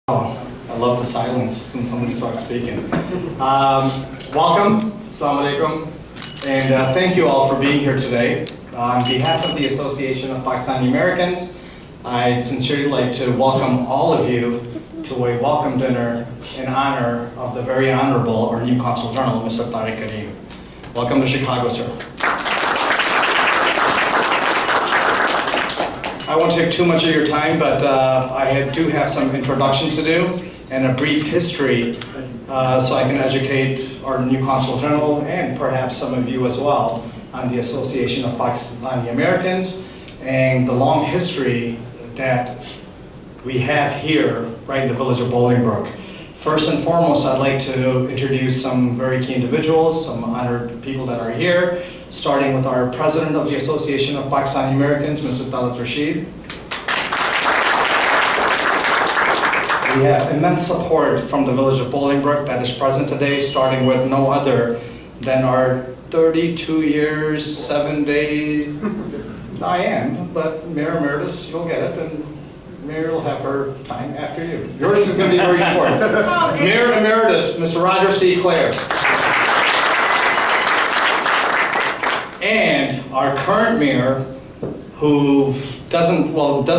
Oh, I love the silence when somebody starts speaking. Welcome, Assalamu alaikum, and thank you all for being here today. On behalf of the Association of Pakistani Americans, I'd sincerely like to welcome all of you to a welcome dinner in honor of the very honorable, our new Consul General, Mr. Tariq Karim. Welcome to Chicago, sir. I won't take too much of your time, but I do have some introductions to do and a brief history so I can educate our new Consul General and perhaps some of you as well on the Association of Pakistani Americans and the long history that we have here right in the village of Bolingbrook. First and foremost, I'd like to introduce some very key individuals, some honored people that are here, starting with our president of the Association of Pakistani Americans, Mr. Talat Rashid. We have immense support from the village of Bolingbrook that is present today, starting with no other than our 32 years, 7 days, I am, but Mayor Emeritus, you'll get it, and Mayor will have her time after you. Yours is going to be very short. Mayor Emeritus, Mr. Roger C. Clare. And our current mayor, who does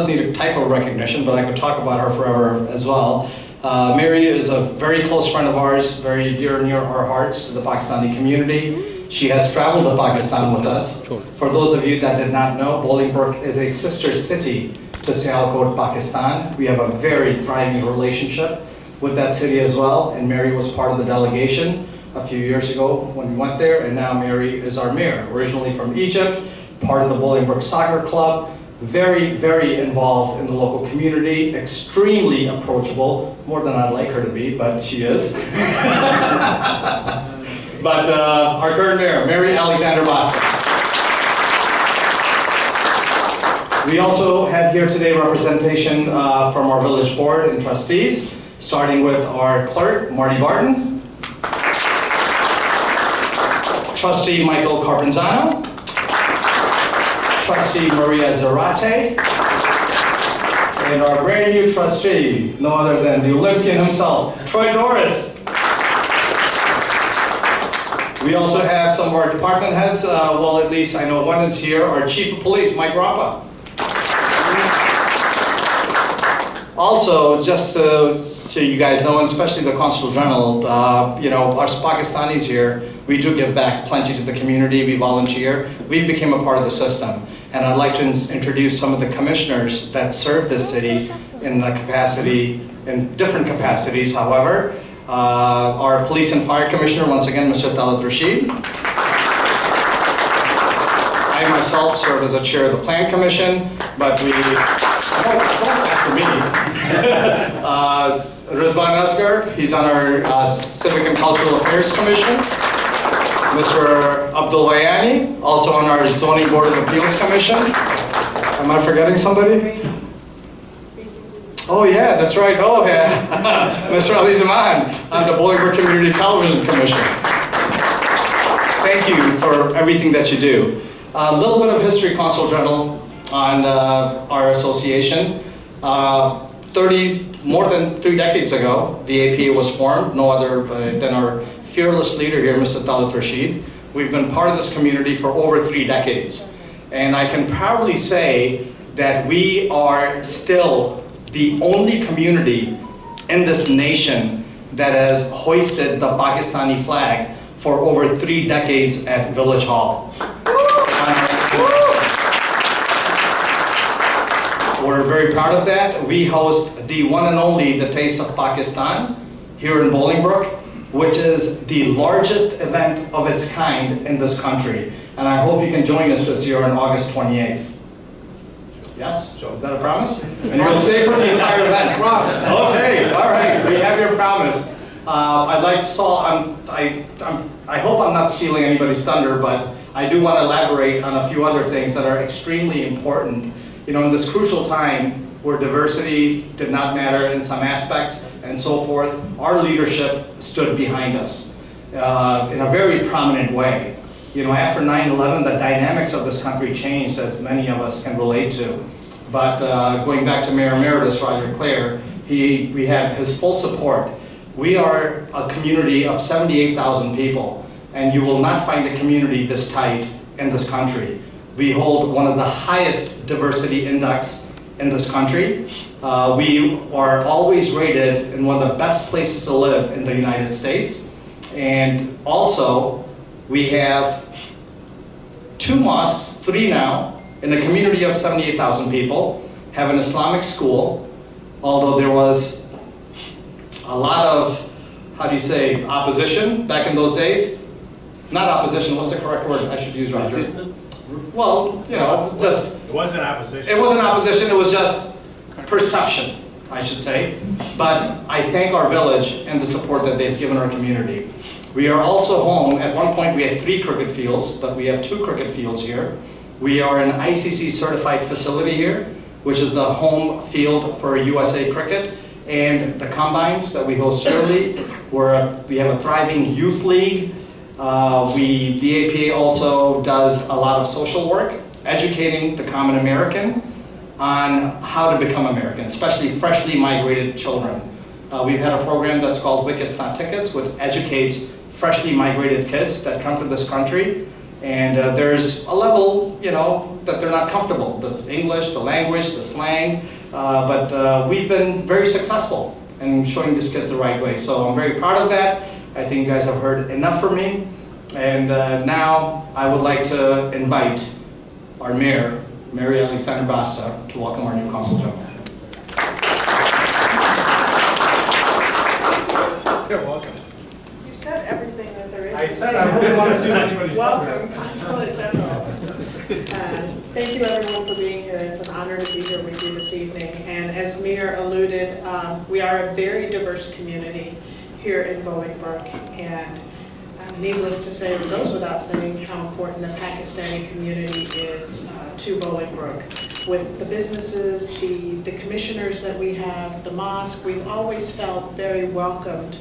need a type of recognition, but I could talk about her forever as well. Mary is a very close friend of ours, very dear and near our hearts to the Pakistani community. She has traveled to Pakistan with us. For those of you that did not know, Bolingbrook is a sister city to Sialkot, Pakistan. We have a very thriving relationship with that city as well, and Mary was part of the delegation a few years ago when we went there, and now Mary is our mayor, originally from Egypt, part of the Bolingbrook Soccer Club, very, very involved in the local community, extremely approachable, more than I'd like her to be, but she is. But our current mayor, Mary Alexander Boston. We also have here today representation from our village board and trustees, starting with our clerk, Marty Barton, Trustee Michael Carpenzano, Trustee Maria Zarate, and our brand new trustee, no other than the Olympian himself, Troy Doris. We also have some of our department heads, well at least I know one is here, our Chief of Police, Mike Rappa. Also, just so you guys know, and especially the Consul General, you know, us Pakistanis here, we do give back plenty to the community, we volunteer. We became a part of the system. And I'd like to introduce some of the commissioners that serve this city in different capacities, however. Our Police and Fire Commissioner, once again, Mr. Talat Rashid. I myself serve as a chair of the Plan Commission, but we, don't after me. Rizwan Asghar, he's on our Civic and Cultural Affairs Commission. Mr. Abdul Wayani, also on our Zoning Board of Appeals Commission. Am I forgetting somebody? Oh yeah, that's right, oh yeah. Mr. Ali Zaman on the Bolingbrook Community Television Commission. Thank you for everything that you do. A little bit of history, Consul General, on our association. More than 3 decades ago, the APA was formed, no other than our fearless leader here, Mr. Talat Rashid. We've been part of this community for over 3 decades. And I can proudly say that we are still the only community in this nation that has hoisted the Pakistani flag for over 3 decades at Village Hall. We're very proud of that. We host the one and only The Taste of Pakistan here in Bolingbrook, which is the largest event of its kind in this country. And I hope you can join us this year on August 28th. Yes? So is that a promise? And you'll stay for the entire event? Okay, all right, we have your promise. I hope I'm not stealing anybody's thunder, but I do want to elaborate on a few other things that are extremely important. You know, in this crucial time where diversity did not matter in some aspects and so forth, our leadership stood behind us in a very prominent way. You know, after 9/11, the dynamics of this country changed, as many of us can relate to. But going back to Mayor Emeritus Roger Clare, we had his full support. We are a community of 78,000 people, and you will not find a community this tight in this country. We hold one of the highest diversity index in this country. We are always rated in one of the best places to live in the United States. And also, we have 2 mosques, 3 now, in a community of 78,000 people, have an Islamic school, although there was a lot of, how do you say, opposition back in those days. Not opposition, what's the correct word I should use, Roger? Resistance? Well, you know, just... It wasn't opposition. It wasn't opposition, it was just perception, I should say. But I thank our village and the support that they've given our community. We are also home, at one point we had 3 cricket fields, but we have 2 cricket fields here. We are an ICC certified facility here, which is the home field for USA Cricket, and the combines that we host yearly. We have a thriving youth league. The APA also does a lot of social work, educating the common American on how to become American, especially freshly migrated children. We've had a program that's called Wickets Not Tickets, which educates freshly migrated kids that come to this country. And there's a level, you know, that they're not comfortable. The English, the language, the slang, but we've been very successful in showing these kids the right way. So I'm very proud of that. I think you guys have heard enough from me. And now I would like to invite our mayor, Mary Alexander Basta, to welcome our new Consul General. You're welcome. You said everything that there is. I said I didn't want to steal anybody's Welcome, Consul General. Thank you everyone for being here. It's an honor to be here with you this evening. And as Mayor alluded, we are a very diverse community here in Bolingbrook. And needless to say, it goes without saying how important the Pakistani community is to Bolingbrook. With the businesses, the commissioners that we have, the mosque, we've always felt very welcomed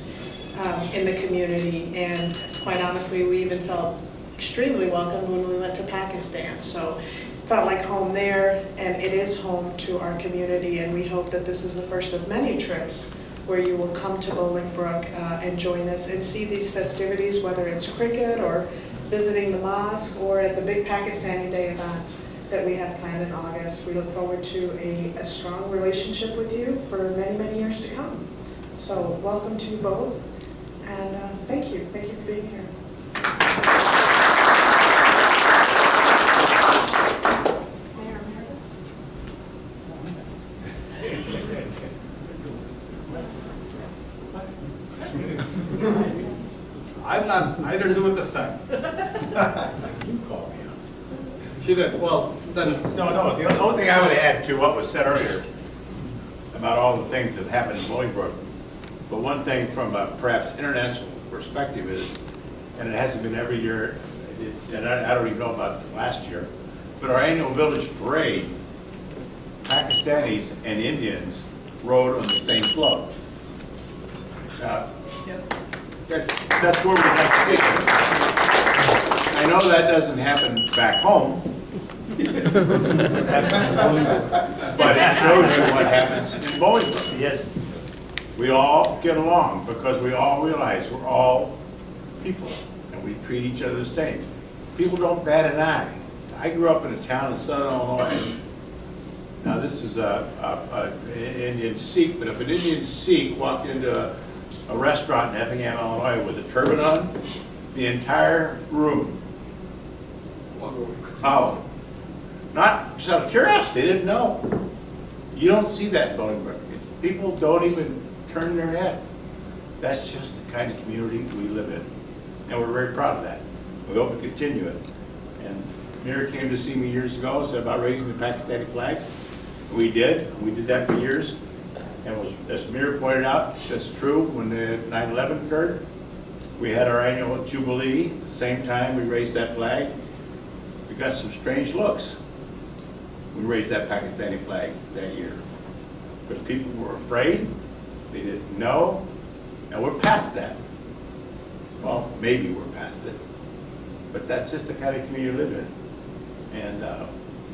in the community, and quite honestly, we even felt extremely welcome when we went to Pakistan. So felt like home there, and it is home to our community, and we hope that this is the first of many trips where you will come to Bolingbrook and join us and see these festivities, whether it's cricket or visiting the mosque or at the big Pakistani Day event that we have planned in August. We look forward to a strong relationship with you for many, many years to come. So welcome to you both, and thank you for being here. Mayor Emeritus. I didn't do it this time. You called me out. She did. Well, then, No, the only thing I would add to what was said earlier about all the things that happened in Bolingbrook, but one thing from a perhaps international perspective is, and it hasn't been every year, and I don't even know about the last year, but our annual village parade, Pakistanis and Indians rode on the same float. That's where we like to be. I know that doesn't happen back home, but it shows you what happens in Bolingbrook. yes. We all get along because we all realize we're all people and we treat each other the same. People don't bat an eye. I grew up in a town in Southern Illinois. Now this is an Indian Sikh, but if an Indian Sikh walked into a restaurant in Effingham, Illinois with a turban on, the entire room followed. Not just out of curiosity, they didn't know. You don't see that in Bolingbrook. People don't even turn their head. That's just the kind of community we live in. And we're very proud of that. We hope to continue it. And Mayor came to see me years ago, said about raising the Pakistani flag. We did. We did that for years. And was, as Mayor pointed out, that's true. When the 9/11 occurred, we had our annual Jubilee. At the same time we raised that flag, we got some strange looks. We raised that Pakistani flag that year because people were afraid, they didn't know, and we're past that. Well, maybe we're past it, but that's just the kind of community we live in. And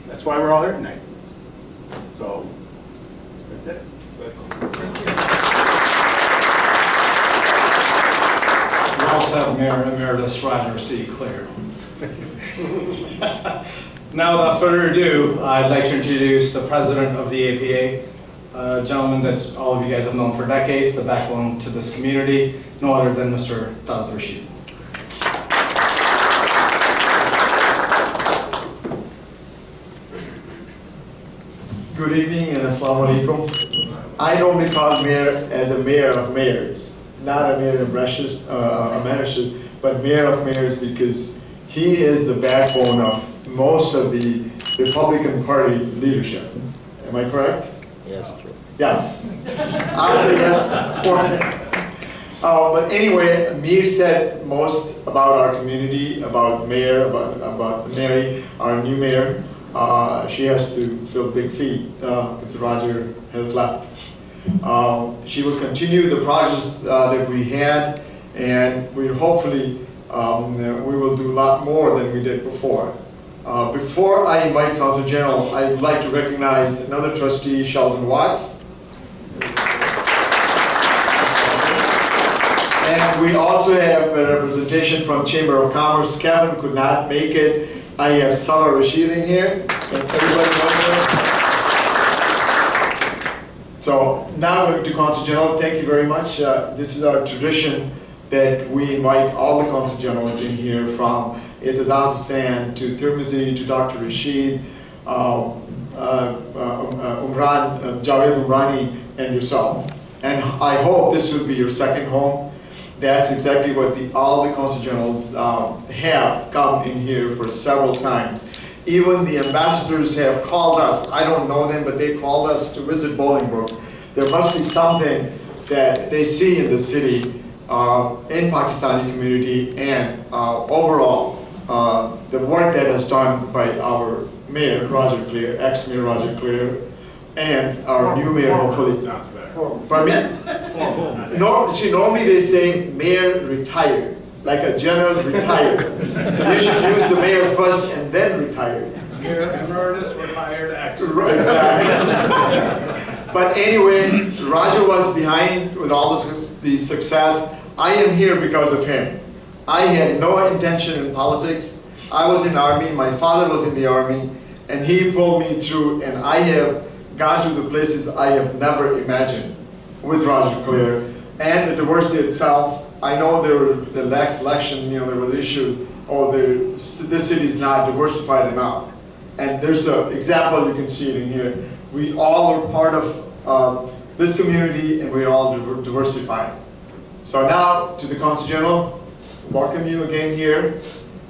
that's why we're all here tonight. So, that's it. We also have Mayor Emeritus Roger C. Clear. Now, without further ado, I'd like to introduce the president of the APA, a gentleman that all of you guys have known for decades, the backbone to this community, no other than Mr. Tawad Rashid. Good evening and Assalamu alaikum. I normally call mayor as a mayor of mayors, not a mayor of emeritus, but mayor of mayors because he is the backbone of most of the Republican Party leadership. Am I correct? Yes, true. Yes. I'll say yes for him. But anyway, Amir said most about our community, about mayor, about Mary, our new mayor. She has to fill big feet because Roger has left. She will continue the projects that we had, and we hopefully we will do a lot more than we did before. Before I invite Consul General, I would like to recognize another trustee, Sheldon Watts. And we also have a representation from Chamber of Commerce. Kevin could not make it. I have Salah Rashid in here, and everybody knows her. So now we're to Consul General. Thank you very much. This is our tradition that we invite all the Consul Generals in here, from Itazaz Hussain to Tirmizi to Dr. Rashid, Javed Umrani, and yourself. And I hope this will be your second home. That's exactly what all the Consul Generals have come in here for several times. Even the ambassadors have called us. I don't know them, but they called us to visit Bolingbrook. There must be something that they see in the city, in Pakistani community, and overall, the work that is done by our mayor, Roger Clear, ex-mayor Roger Clear, and our new mayor, hopefully. Pardon me? No, see, normally they say mayor retired, like a general retired. So you should use the mayor first and then retired. Mayor Emeritus retired ex. Right, exactly. But anyway, Roger was behind with all the success. I am here because of him. I had no intention in politics. I was in the Army, my father was in the Army, and he pulled me through, and I have gone to the places I have never imagined with Roger Clear. And the diversity itself, I know the last election, there was an issue, this city is not diversified enough. And there's an example, you can see it in here. We all are part of this community, and we're all diversified. So now to the Consul General, welcome you again here.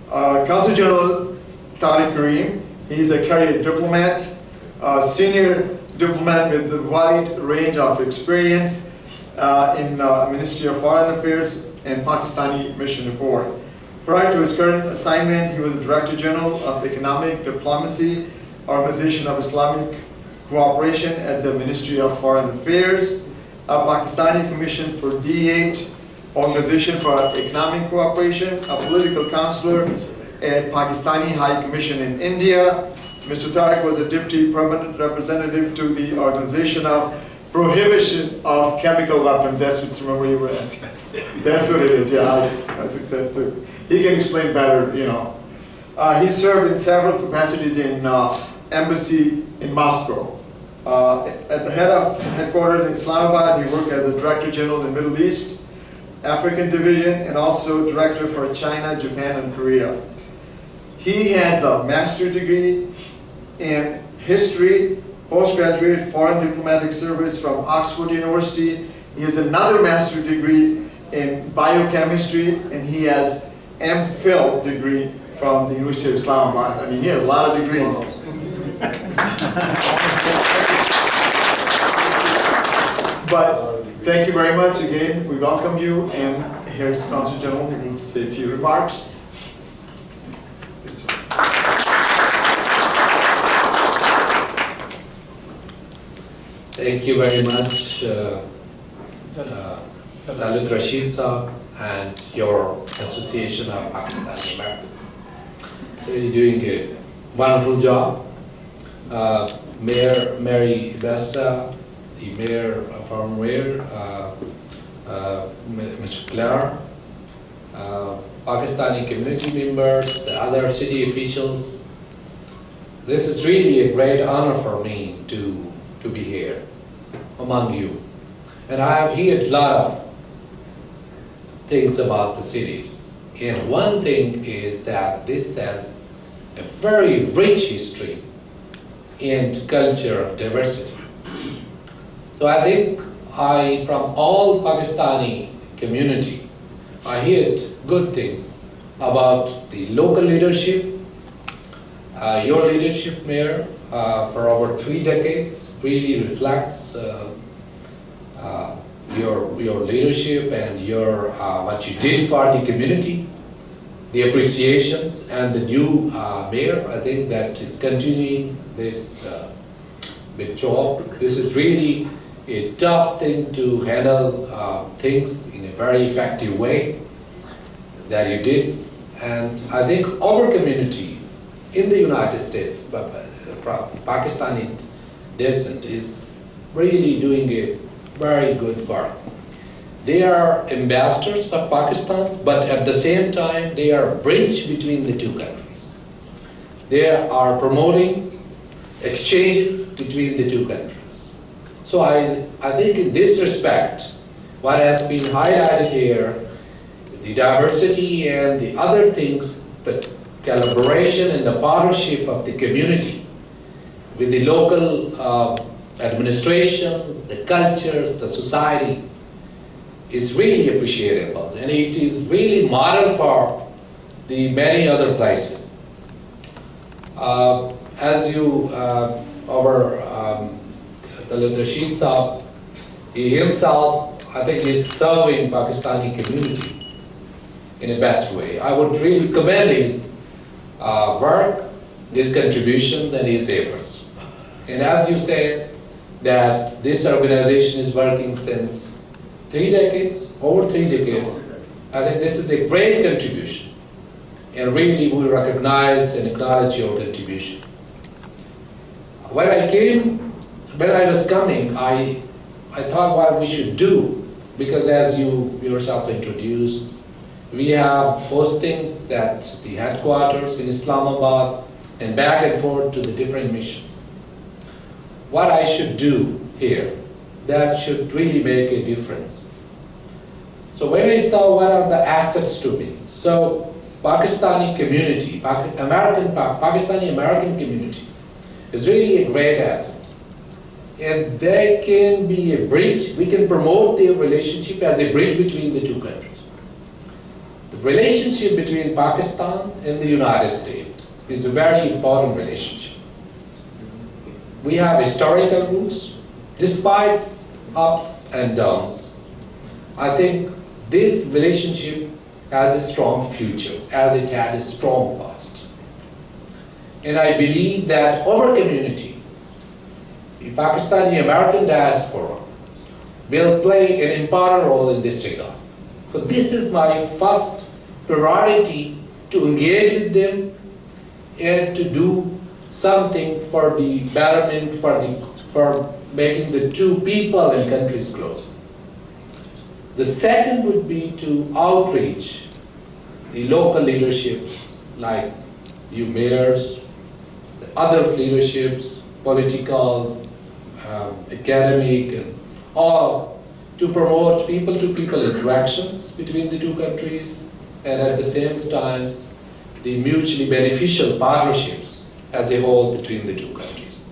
Consul General Tariq Kareem, he's a career diplomat, senior diplomat with a wide range of experience in Ministry of Foreign Affairs and Pakistani Mission Report. Prior to his current assignment, he was the Director General of Economic Diplomacy, Organization of Islamic Cooperation at the Ministry of Foreign Affairs, a Pakistani Commission for D8, Organization for Economic Cooperation, a political counselor at Pakistani High Commission in India. Mr. Tariq was a Deputy Permanent Representative to the Organization of Prohibition of Chemical Weapons. That's what, remember you were asking. That's what it is, yeah, I took that too. He can explain better, He served in several capacities in embassy in Moscow. At the headquarters in Islamabad, he worked as a Director General in the Middle East, African Division, and also Director for China, Japan, and Korea. He has a master's degree in history, postgraduate foreign diplomatic service from Oxford University. He has another master's degree in biochemistry, and he has MPhil degree from the University of Islamabad. I mean, he has a lot of degrees. But thank you very much again. We welcome you, and here's Consul General. He will say a few remarks. Thank you very much, Dalit Rashid Saab and your Association of Pakistani Americans. You're doing a wonderful job. Mayor Mary Besta, the mayor, former mayor, Mr. Clare, Pakistani community members, the other city officials. This is really a great honor for me to be here among you. And I have heard a lot of things about the cities. And one thing is that this has a very rich history and culture of diversity. So I think from all Pakistani community, I heard good things about the local leadership, your leadership, Mayor, for over 3 decades really reflects your leadership and your what you did for the community, the appreciations, and the new mayor, I think that is continuing this big job. This is really a tough thing to handle things in a very effective way that you did. And I think our community in the United States, Pakistani descent, is really doing a very good work. They are ambassadors of Pakistan, but at the same time, they are a bridge between the two countries. They are promoting exchanges between the two countries. So I think in this respect, what has been highlighted here, the diversity and the other things, the collaboration and the partnership of the community with the local administrations, the cultures, the society, is really appreciable, and it is really model for the many other places. As you, the Rashid Saab, he himself, I think, is serving Pakistani community in the best way. I would really commend his work, his contributions, and his efforts. And as you said, that this organization is working since 3 decades, over 3 decades. I think this is a great contribution, and really we recognize and acknowledge your contribution. When I was coming, I thought what we should do, because as you yourself introduced, we have postings at the headquarters in Islamabad and back and forth to the different missions. What I should do here, that should really make a difference. So when I saw what are the assets to me, so Pakistani community, Pakistani American community is really a great asset. And they can be a bridge, we can promote their relationship as a bridge between the two countries. The relationship between Pakistan and the United States is a very important relationship. We have historical roots, despite ups and downs. I think this relationship has a strong future, as it had a strong past. And I believe that our community, the Pakistani American diaspora, will play an important role in this regard. So this is my first priority, to engage with them and to do something for the betterment, for making the two people and countries closer. The second would be to outreach the local leaderships, like you mayors, the other leaderships, political, academic, and all, to promote people-to-people interactions between the two countries, and at the same time, the mutually beneficial partnerships as a whole between the two countries.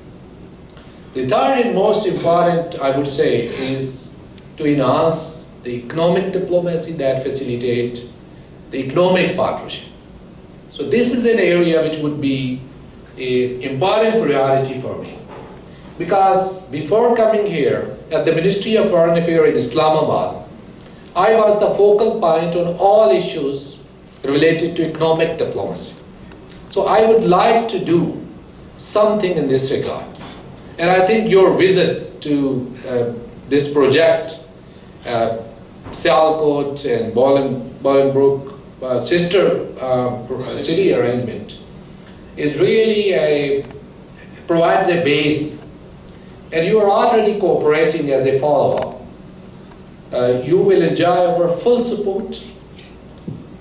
The third and most important, I would say, is to enhance the economic diplomacy that facilitate the economic partnership. So this is an area which would be an important priority for me. Because before coming here, at the Ministry of Foreign Affairs in Islamabad, I was the focal point on all issues related to economic diplomacy. So I would like to do something in this regard. And I think your visit to this project, Sialkot and Bolingbrook sister city arrangement, is really provides a base and you are already cooperating as a follow-up. You will enjoy our full support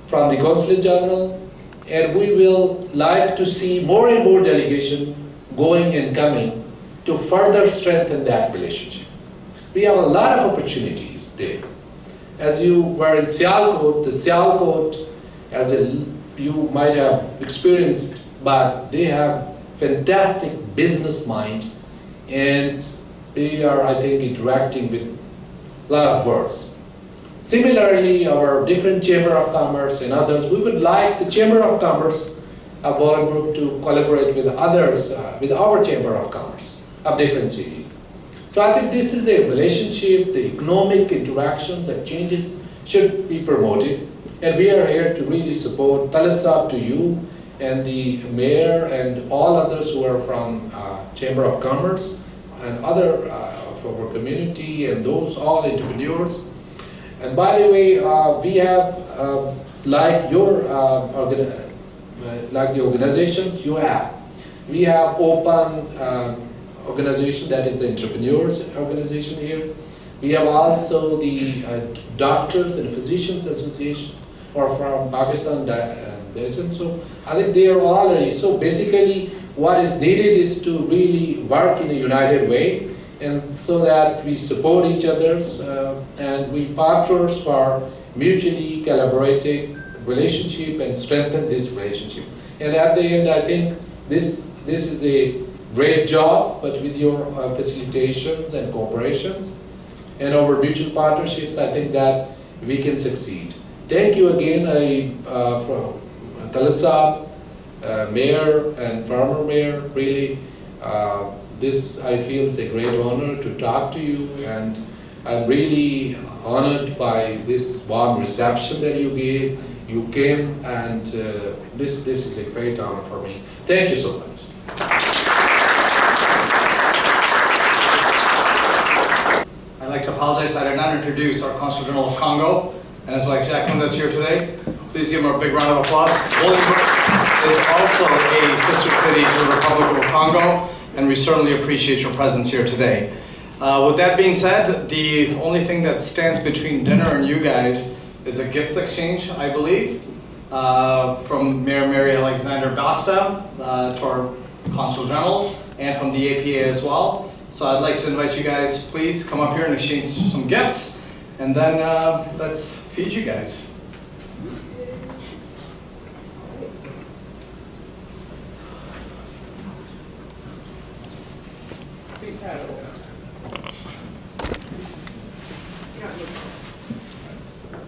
from the Consulate General, and we will like to see more and more delegation going and coming to further strengthen that relationship. We have a lot of opportunities there. As you were in Sialkot, the Sialkot, you might have experienced, but they have fantastic business mind, and they are, I think, interacting with a lot of words. Similarly, our different Chamber of Commerce and others, we would like the Chamber of Commerce of Bolingbrook to collaborate with others, with our Chamber of Commerce of different cities. So I think this is a relationship, the economic interactions, exchanges should be promoted. And we are here to really support. Talents up to you and the mayor and all others who are from Chamber of Commerce and other of our community and those all entrepreneurs. And by the way, we have, like your, like the organizations you have, we have open organization, that is the entrepreneurs organization here. We have also the doctors and physicians associations or from Pakistan. So I think they are already, so basically what is needed is to really work in a united way, and so that we support each other's and we partners for mutually collaborating relationship and strengthen this relationship. And at the end, I think this is a great job, but with your facilitations and cooperations and our mutual partnerships, I think that we can succeed. Thank you again from Talat Saab, Mayor and former Mayor, really. This, I feel, is a great honor to talk to you, and I'm really honored by this warm reception that you gave. You came, and this is a great honor for me. Thank you so much. I'd like to apologize, I did not introduce our Consul General of Congo, and as like Jacqueline that's here today. Please give him a big round of applause. Bolingbrook is also a sister city to the Republic of Congo, and we certainly appreciate your presence here today. With that being said, the only thing that stands between dinner and you guys is a gift exchange, I believe, from Mayor Mary Alexander Basta to our Consul General, and from the APA as well. So I'd like to invite you guys, please come up here and exchange some gifts, and then let's feed you guys.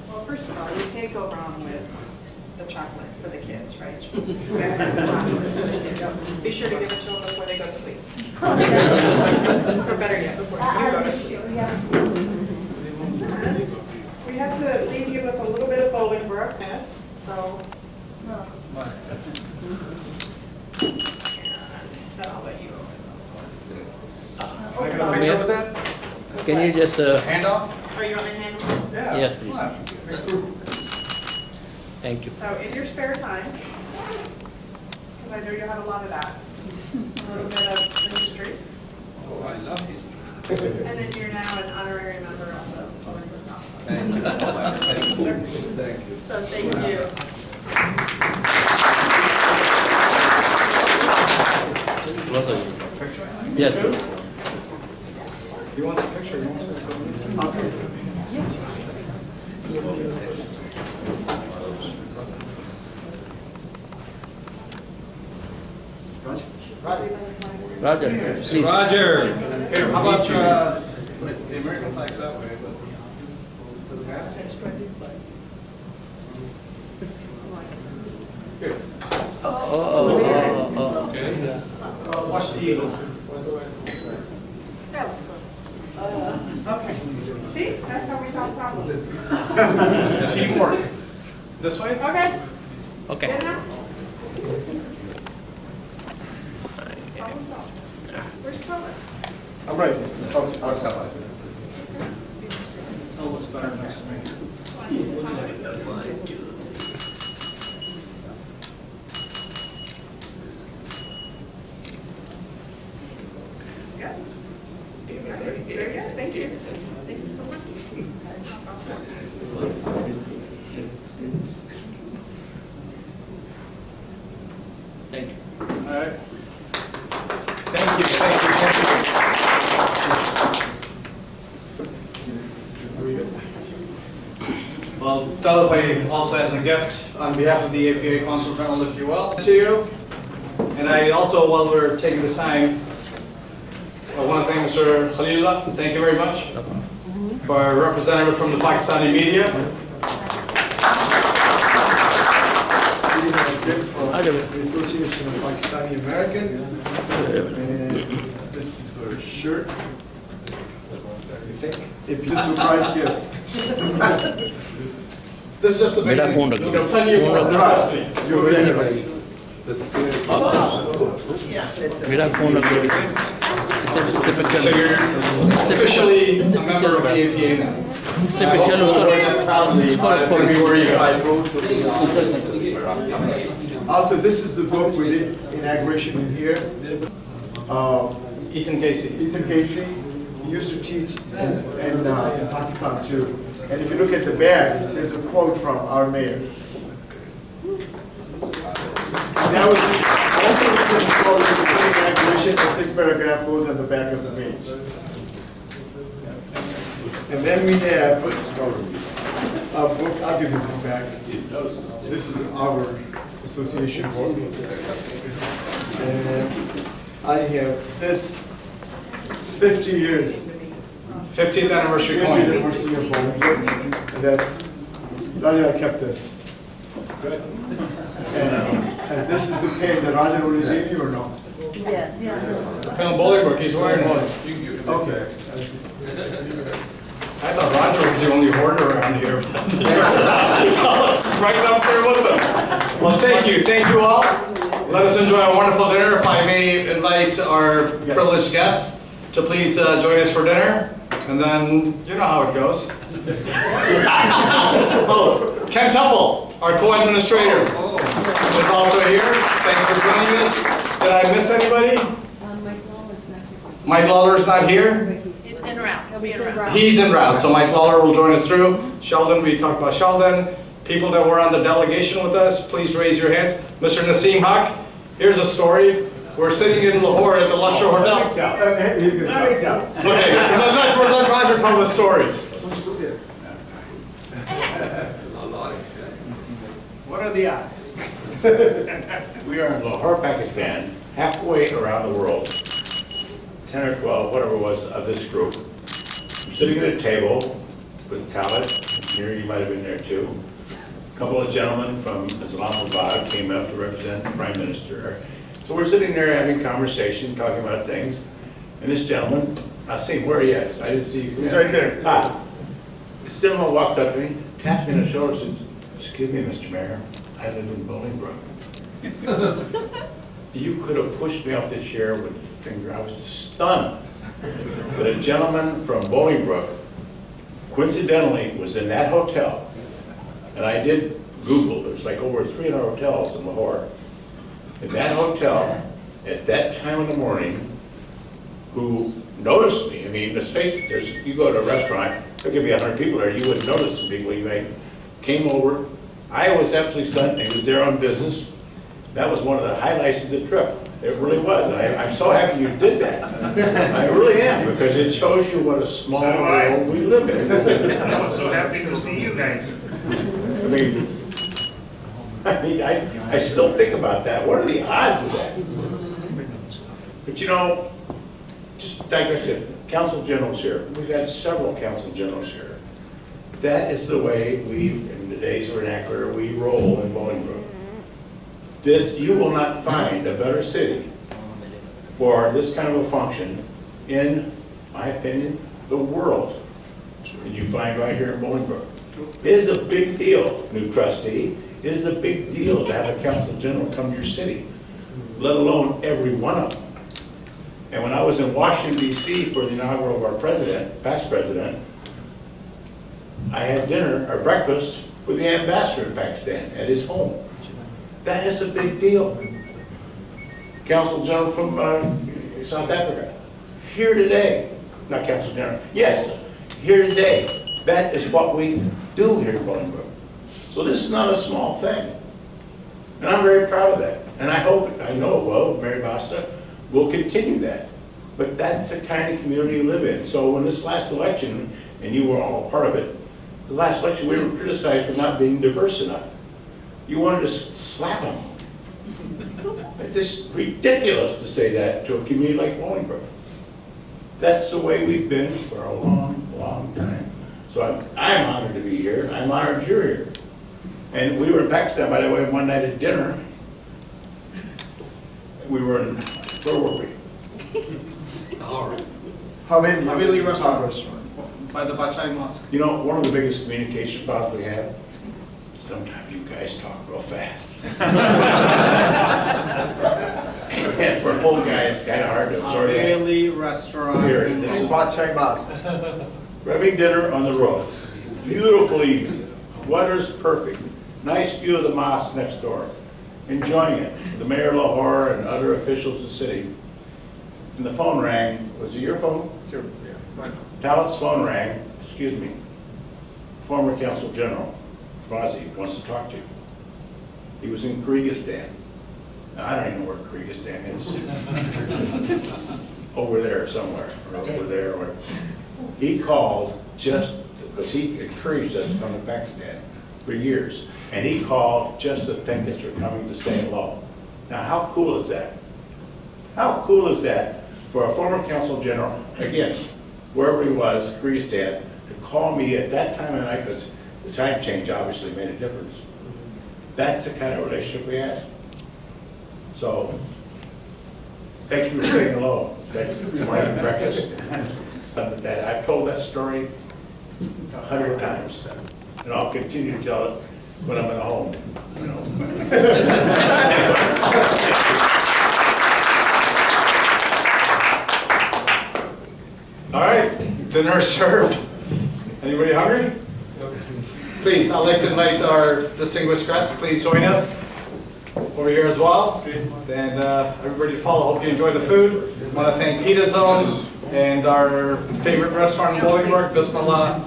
Well, first of all, you can't go wrong with the chocolate for the kids, right? Be sure to give it to them before they go to sleep. Or better yet, before you go to sleep. We have to leave you with a little bit of Bolingbrookness, so. Then I'll let you open this one. Can I get a picture with that? Can you just, Handoff? Oh, you want me to handle it? Yeah. Yes, please. Come on. thank you. So in your spare time, because I know you have a lot of that, a little bit of history. Oh, I love history. And then you're now an honorary member of the Bolingbrook Conference. Thank you so much. Thank you. Thank you. So thank you. Yes, please. Do you want the picture? You want to Roger, please. Roger. Here, how about the American flag's that way, but does it pass? Here. Okay. Watch the eagle. Okay. See, that's how we solve problems. Teamwork. This way? Okay. Okay. Good enough? Problem solved. Where's Todd? I'm ready. I'll stop by. Oh, what's better next to me? Good. Very good, thank you. Thank you so much. Thank you. All right. Thank you, thank you, thank you. Well, Delaware also has a gift on behalf of the APA Consul General, if you will, to you. And I also, while we're taking this time, I want to thank Mr. Khalilullah. Thank you very much. For our representative from the Pakistani media. We have a gift from the Association of Pakistani Americans. And this is our shirt. It's a surprise gift. This is just the मेरा beginning. phone रख दो। You know, plenty of more. Trust me. You're ready. मेरा phone रख दो इससे So picture you're officially a member of the APA now. इससे picture उसको Proudly, everywhere you go. Also, this is the book we did inauguration in here. Ethan Casey. Ethan Casey used to teach in Pakistan too. And if you look at the back, there's a quote from our mayor. And that was also the quote in the inauguration, but this paragraph goes on the back of the page. And then we have a book, I'll give you this back. This is our association book. And I have this 50 years. 50th anniversary 50th coin. anniversary of Bolingbrook. And that's, Raja, I kept this. Good. And this is the pen that Raja already gave you or no? Colonel Bolingbrook, he's wearing one. Okay. I thought Roger was the only hoarder around here. It's right up there with them. Well, thank you all. Let us enjoy a wonderful dinner. If I may invite our Yes. privileged guests to please join us for dinner. And then, you know how it goes. Oh, Ken Temple, our co-administrator, is also here. Thank you for joining us. Did I miss anybody? Mike Lawler's not here. He's en route, he'll be en route. He's en route, so Mike Lawler will join us through. Sheldon, we talked about Sheldon. People that were on the delegation with us, please raise your hands. Mr. Naseem Haq, here's a story. We're sitting in Lahore at the Luxor Hotel. He's gonna tell. Okay, let Roger tell the story. What are the odds? We are in Lahore, Pakistan, halfway around the world. 10 or 12, whatever it was, of this group. I'm sitting at a table with Khaled, here you might have been there too. A couple of gentlemen from Islamabad came up to represent the Prime Minister. So we're sitting there having conversation, talking about things. And this gentleman, Naseem, where he is? I didn't see you. He's right there. This gentleman walks up to me, taps me on the shoulder, and says, "Excuse me, Mr. Mayor, I live in Bolingbrook." You could have pushed me off the chair with a finger. I was stunned that a gentleman from Bolingbrook, coincidentally, was in that hotel. And I did Google, there's like over 300 hotels in Lahore. In that hotel, at that time in the morning, who noticed me. I mean, let's face it, you go to a restaurant, there could be 100 people there, you wouldn't notice the people you made. Came over, I was absolutely stunned, he was there on business. That was one of the highlights of the trip. It really was, and I'm so happy you did that. I really am, because it shows you what a small world we live in. I was so happy to see you guys. I still think about that. What are the odds of that? But you know, just like I said, Consul Generals here. We've had several Consul Generals here. That is the way we, in today's vernacular, we roll in Bolingbrook. You will not find a better city for this kind of a function, in my opinion, the world, than you find right here in Bolingbrook. It is a big deal, new trustee. It is a big deal to have a Consul General come to your city, let alone every one of them. And when I was in Washington, D.C. for the inaugural of our president, past president, I had dinner or breakfast with the ambassador in Pakistan at his home. That is a big deal. Consul General from South Africa, here today. not Council General, yes, here today. That is what we do here in Bolingbrook. So this is not a small thing. And I'm very proud of that. And I hope, I know, well, Mary Bassa will continue that. But that's the kind of community we live in. So when this last election, and you were all a part of it, the last election, we were criticized for not being diverse enough. You wanted to slap them. It's just ridiculous to say that to a community like Bolingbrook. That's the way we've been for a long, long time. So I'm honored to be here. I'm honored you're here. And we were in Pakistan, by the way, one night at dinner. We were in, where were we? Haveli restaurant. By the Bachai Mosque. You know, one of the biggest communication problems we have, sometimes you guys talk real fast. And for an old guy, it's kind of hard to absorb that. Haveli restaurant. Here, in this is Bachai Mas. We're having dinner on the roof. Beautiful evening. Weather's perfect. Nice view of the mosque next door. Enjoying it. The mayor of Lahore and other officials of the city. And the phone rang. Was it your phone? Talent's phone rang. Excuse me. Former Consul General Chicago wants to talk to you. He was in Kyrgyzstan. Now, I don't even know where Kyrgyzstan is. Over there somewhere, or over there. Or he called just because he encouraged us to come to Pakistan for years. And he called just to thank us for coming to say hello. Now, how cool is that? How cool is that for a former Consul General, again, wherever he was, Kyrgyzstan, to call me at that time of night, because the time change obviously made a difference. That's the kind of relationship we had. So, thank you for saying hello. Thank you for morning breakfast. I've told that story 100 times, and I'll continue to tell it when I'm at home. You know. All right, dinner is served. Anybody hungry? Please, I'd like to invite our distinguished guests. Please join us over here as well. And everybody to follow. Hope you enjoy the food. I want to thank Pita Zone and our favorite restaurant in Bolingbrook, Bismillah.